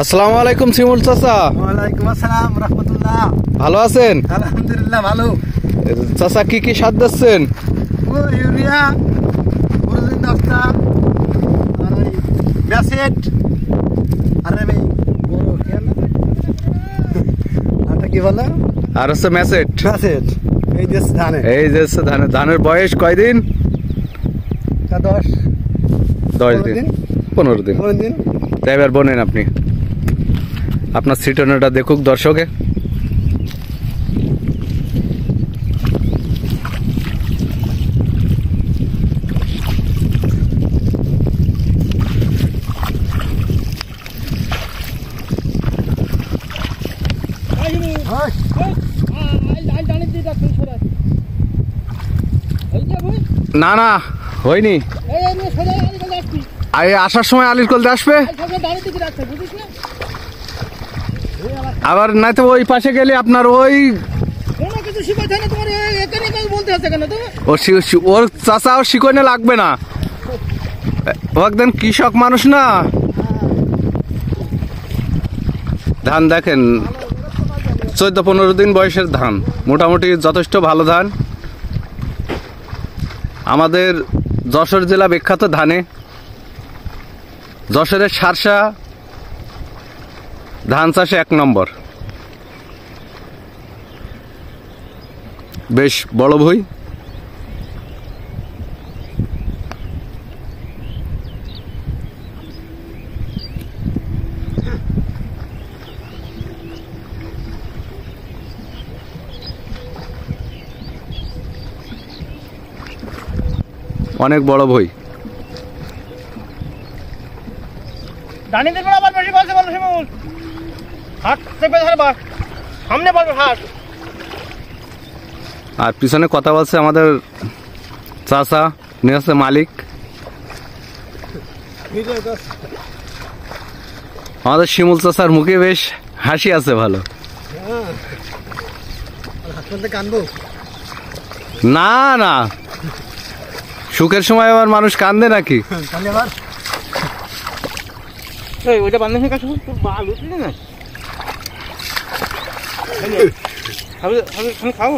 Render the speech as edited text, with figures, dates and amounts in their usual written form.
আসসালামু আলাইকুম শিমুল চাচা। ওয়ালাইকুম আসসালাম রাহমাতুল্লাহ। ভালো আছেন? আলহামদুলিল্লাহ ভালো। চাচা কি কি সার দিচ্ছেন? ও ইউরিয়া, প্রোটিন দস্তা, আর ওই ম্যাসেট, আর এই বড় কেন এটা কি বলে, আর হচ্ছে ম্যাসেট। ম্যাসেট এই যে ধানে, এই যে ধানের বয়স কয়দিন? 10 দিন 15 দিন। তাই এবার বলেন আপনি আপনার সিটনেটা দেখুক দর্শকে। না না হয়নি, আসার সময় আলির কলতে আসবে, আবার নাই তো ওই পাশে গেলে আপনার ওই ওর চাচা ওর শিকনে লাগবে না, ও একদম কৃষক মানুষ না। ধান দেখেন 14-15 দিন বয়সের ধান, মোটামুটি যথেষ্ট ভালো ধান। আমাদের যশোর জেলা বিখ্যাত ধানে, যশোরের সারসা ধান চাষে 1 নম্বর। বেশ বড় ভুঁই, অনেক বড় ভুঁই। আর পিছনে কথা বলছে আমাদের চাচা, নিয়ে আসছে মালিক। আমাদের শিমুল চাচার মুখে বেশ হাসি আছে, ভালো। না না, সুখের সময় আবার মানুষ কান্দে নাকি? ওইটা বান্ধব খাবো।